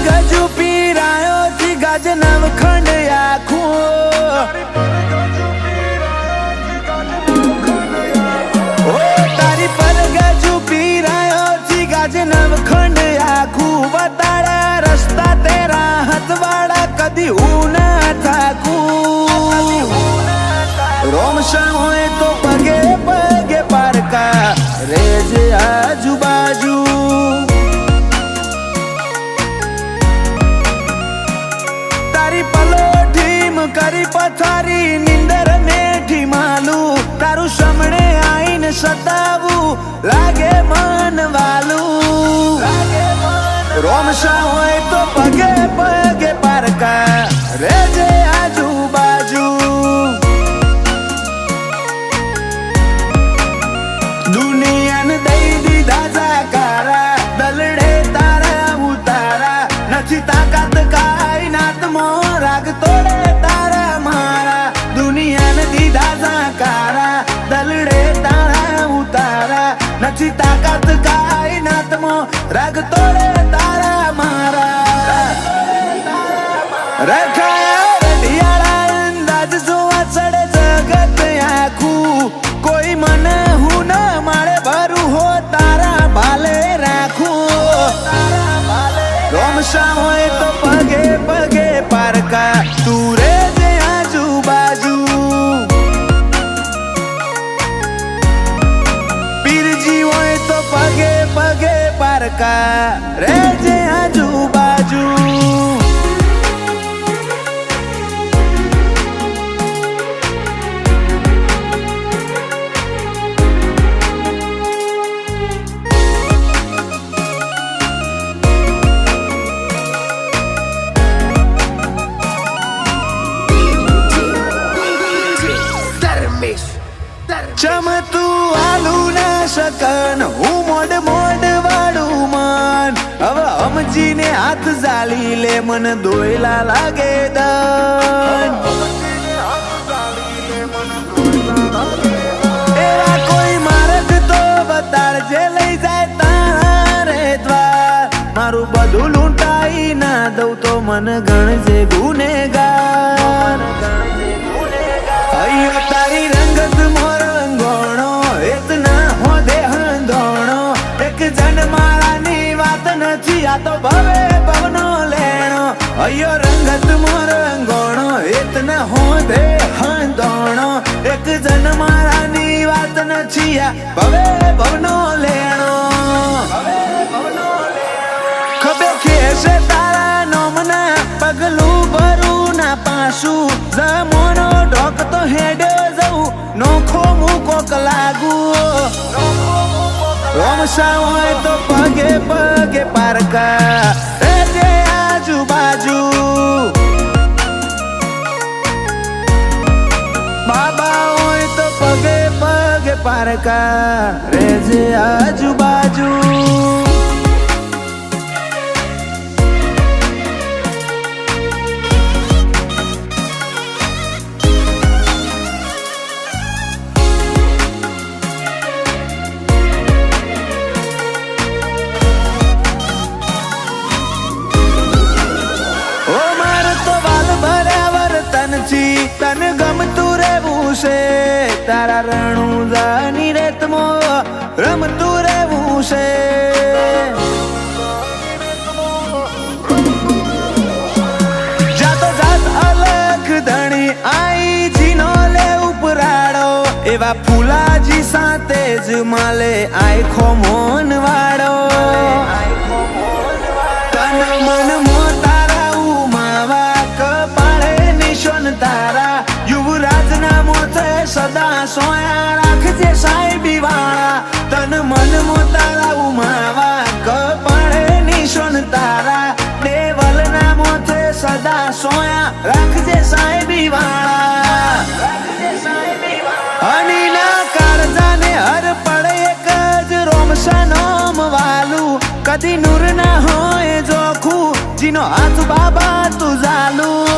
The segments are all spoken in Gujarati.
ગજુ પીરાયો થી ગાજ નવખંડ આખું તારી પર ગજુ પીરાયો થી ગાજ નવખંડ આખું બતાડા રસ્તા તેરા હથવાડા કદી હું ના થાકું રોમશા હોય તો પગે પગે પારકા રેજે આજુબાજુ તારી પલોઠીમ કરી પથારી નિંદર મેઠી માલું તારું સમણે આઈને સતાવું લાગે મન વાલું રોમશા હોય તો પગે પગે પારકા રેજે આજુબાજુ દુનિયાને દઈ દીધા જાકારા દલડે તારા ઉતારા નથી તાકાત કાઈ નાતમો રાગ તોડે તારા મારા દુનિયાને દીધા જાકારા દલડે તારા ઉતારા નથી તાકાત કાઈ નાતમો રાગ તોડે તારા મારા રખાયા રઢિયાળા અંદાજ જોવા ચડે જગત આખું કોઈ મને હું ના મારે ભરું હો તારા ભાલે રાખું રોમશા હોય તો પગે પગે પારકા તું રેજે આજુબાજુ પીરજી હોય તો પગે પગે પારકા રેજે આજુબાજુ ચમતું આલુ ના શકન હું મોડ મોડ વાળું મન હવે સમજીને હાથ ઝાલી લે મન દોયલા લાગે દન એવા કોઈ માર્ગ તો બતાડજે લઈ જાય તારા રે દ્વાર મારું બધું લૂંટાઈ ના દઉં તો મન ગણજે ગુનેગાર અయ్యో તારી રંગત મોર રંગોણો એતના હો દેહંધોણો એક જન મારાની વાત નથી આ તો ભવે ભવનો લેણો અయ్యో રંગત મોર રંગોણો એતના હો દેહંધોણો એક જન મારાની વાત નથી આ ભવે ભવનો લેણો ખબે ખેસે તારા નોમના પગલું ભરું ના પાછું જમોનો ઢોક તો હેડે જવું નોખો મૂકોક લાગુ રોમશા હોય તો પગે પગે પારકા રેજે આજુબાજુ બાબા હોય તો પગે પગે પારકા રેજે આજુબાજુ તને ગમતું રહેવું છે તારા રણુદાની રેતમો રમતું રહેવું છે જાતો જાત અલખ ધણી આઈ જીનો લે ઉપરાડો એવા ફૂલાજી સાથે જ માલે આખો મોન વાળો તન મન મોતારા ઉમાવા કપાળે નિશાન તારા યુવરાજ ના મોથે સદા સોયા રાખજે સાહેબી વાળા તન મન મોતારા ઉમાવા કપાળે નિશાન તારા દેવલ ના મોથે સદા સોયા રાખજે સાહેબી વાળા અનીના કાળજાને હર પડે એક જ રોમશા નોમ વાલું કદી નૂર ના હોય જોખું જીનો હાથ બાબા તું ઝાલું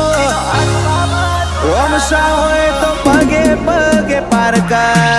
રોમશા હોય તો પગે પગે પારકા